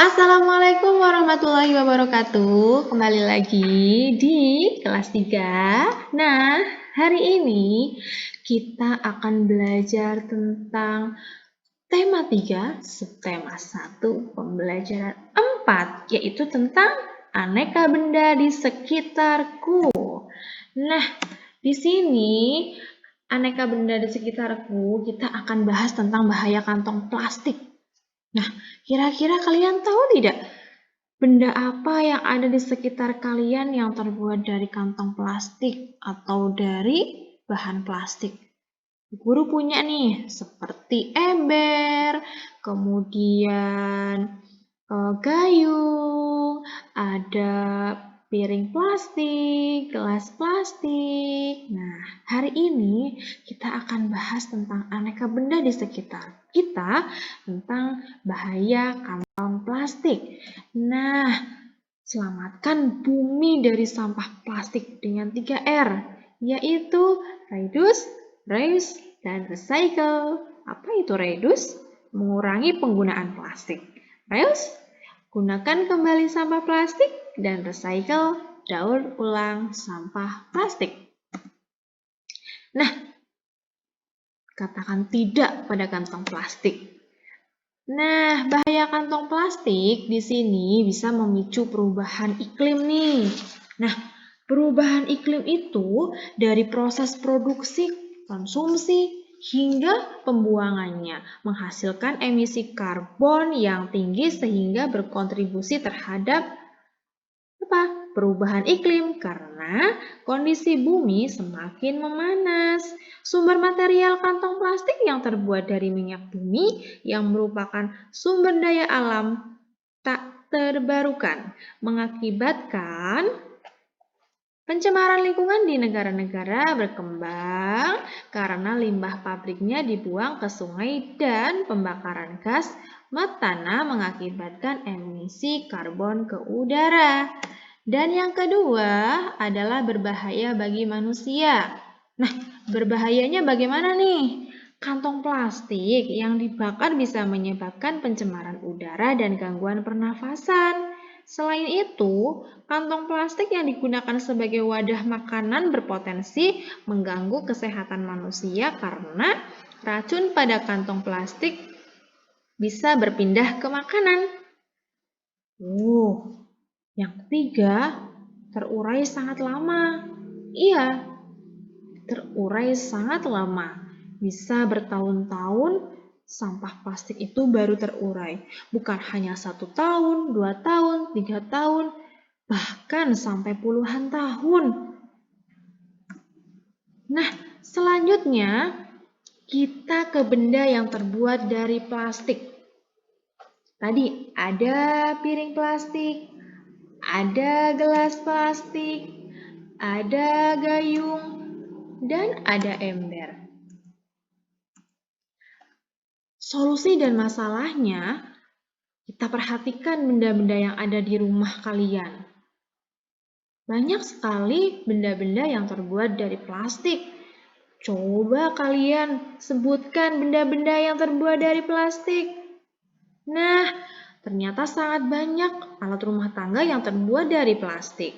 Assalamualaikum warahmatullahi wabarakatuh. Kembali lagi di kelas 3. Nah, hari ini kita akan belajar tentang tema 3, subtema 1, pembelajaran 4, yaitu tentang aneka benda di sekitarku. Nah, di sini aneka benda di sekitarku kita akan bahas tentang bahaya kantong plastik. Nah, kira-kira kalian tahu tidak benda apa yang ada di sekitar kalian yang terbuat dari kantong plastik atau dari bahan plastik? Guru punya nih, seperti ember, kemudian gayung, ada piring plastik, gelas plastik. Nah, hari ini kita akan bahas tentang aneka benda di sekitar kita, tentang bahaya kantong plastik. Nah, selamatkan bumi dari sampah plastik dengan 3R, yaitu reduce, reuse, dan recycle. Apa itu reduce? Mengurangi penggunaan plastik. Reuse, gunakan kembali sampah plastik, dan recycle, daur ulang sampah plastik. Nah, katakan tidak pada kantong plastik. Nah, bahaya kantong plastik di sini bisa memicu perubahan iklim nih. Nah, perubahan iklim itu dari proses produksi, konsumsi, hingga pembuangannya menghasilkan emisi karbon yang tinggi sehingga berkontribusi terhadap perubahan iklim karena kondisi bumi semakin memanas. Sumber material kantong plastik yang terbuat dari minyak bumi yang merupakan sumber daya alam tak terbarukan mengakibatkan pencemaran lingkungan di negara-negara berkembang karena limbah pabriknya dibuang ke sungai dan pembakaran gas metana mengakibatkan emisi karbon ke udara. Dan yang kedua adalah berbahaya bagi manusia. Nah, berbahayanya bagaimana nih? Kantong plastik yang dibakar bisa menyebabkan pencemaran udara dan gangguan pernafasan. Selain itu, kantong plastik yang digunakan sebagai wadah makanan berpotensi mengganggu kesehatan manusia karena racun pada kantong plastik bisa berpindah ke makanan. Yang ketiga, terurai sangat lama. Iya, terurai sangat lama. Bisa bertahun-tahun sampah plastik itu baru terurai. Bukan hanya 1 tahun, 2 tahun, 3 tahun, bahkan sampai puluhan tahun. Nah, selanjutnya kita ke benda yang terbuat dari plastik. Tadi ada piring plastik, ada gelas plastik, ada gayung, dan ada ember. Solusi dan masalahnya, kita perhatikan benda-benda yang ada di rumah kalian. Banyak sekali benda-benda yang terbuat dari plastik. Coba kalian sebutkan benda-benda yang terbuat dari plastik. Nah, ternyata sangat banyak alat rumah tangga yang terbuat dari plastik.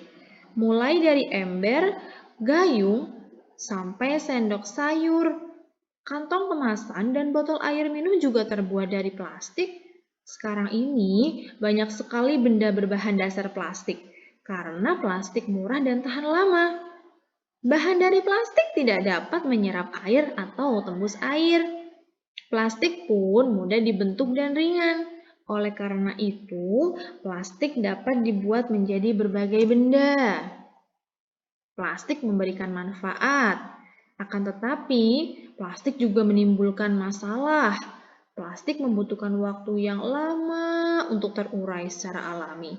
Mulai dari ember, gayung, sampai sendok sayur, kantong kemasan, dan botol air minum juga terbuat dari plastik. Sekarang ini banyak sekali benda berbahan dasar plastik karena plastik murah dan tahan lama. Bahan dari plastik tidak dapat menyerap air atau tembus air. Plastik pun mudah dibentuk dan ringan. Oleh karena itu, plastik dapat dibuat menjadi berbagai benda. Plastik memberikan manfaat, akan tetapi plastik juga menimbulkan masalah. Plastik membutuhkan waktu yang lama untuk terurai secara alami,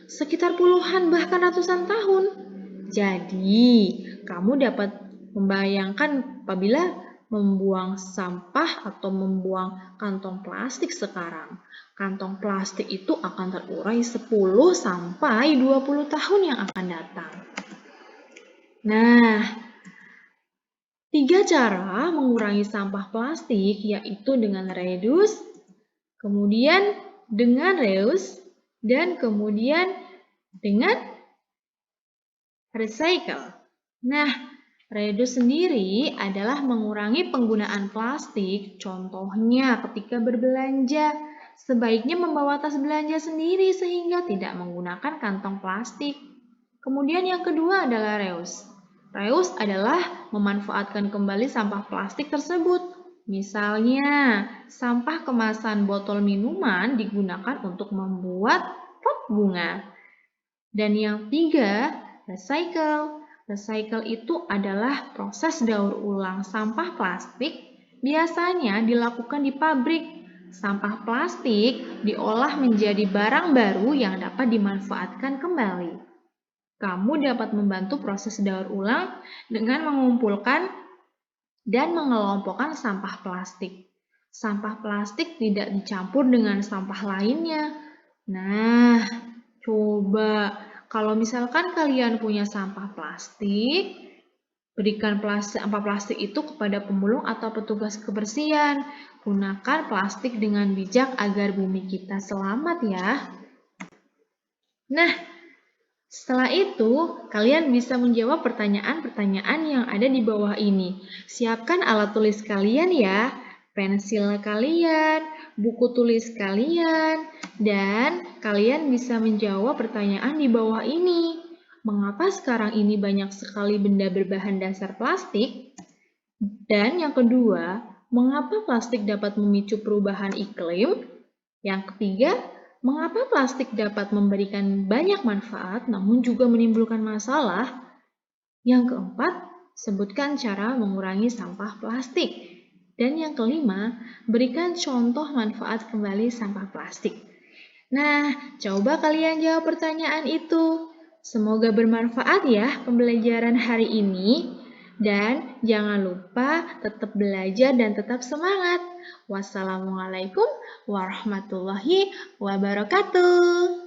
sekitar puluhan bahkan ratusan tahun. Jadi, kamu dapat membayangkan apabila membuang sampah atau membuang kantong plastik sekarang. Kantong plastik itu akan terurai 10 sampai 20 tahun yang akan datang. Nah, 3 cara mengurangi sampah plastik yaitu dengan reduce, kemudian dengan reuse, dan kemudian dengan recycle. Nah, reduce sendiri adalah mengurangi penggunaan plastik. Contohnya ketika berbelanja, sebaiknya membawa tas belanja sendiri sehingga tidak menggunakan kantong plastik. Kemudian yang kedua adalah reuse. Reuse adalah memanfaatkan kembali sampah plastik tersebut. Misalnya, sampah kemasan botol minuman digunakan untuk membuat pot bunga. Dan yang tiga, recycle. Recycle itu adalah proses daur ulang sampah plastik, biasanya dilakukan di pabrik. Sampah plastik diolah menjadi barang baru yang dapat dimanfaatkan kembali. Kamu dapat membantu proses daur ulang dengan mengumpulkan dan mengelompokkan sampah plastik. Sampah plastik tidak dicampur dengan sampah lainnya. Nah, coba kalau misalkan kalian punya sampah plastik, berikan sampah plastik itu kepada pemulung atau petugas kebersihan. Gunakan plastik dengan bijak agar bumi kita selamat ya. Nah, setelah itu, kalian bisa menjawab pertanyaan-pertanyaan yang ada di bawah ini. Siapkan alat tulis kalian ya, pensil kalian, buku tulis kalian, dan kalian bisa menjawab pertanyaan di bawah ini. Mengapa sekarang ini banyak sekali benda berbahan dasar plastik? Dan yang kedua, mengapa plastik dapat memicu perubahan iklim? Yang ketiga, mengapa plastik dapat memberikan banyak manfaat namun juga menimbulkan masalah? Yang keempat, sebutkan cara mengurangi sampah plastik. Dan yang kelima, berikan contoh manfaat kembali sampah plastik. Nah, coba kalian jawab pertanyaan itu. Semoga bermanfaat ya pembelajaran hari ini. Dan jangan lupa tetap belajar dan tetap semangat. Wassalamualaikum warahmatullahi wabarakatuh.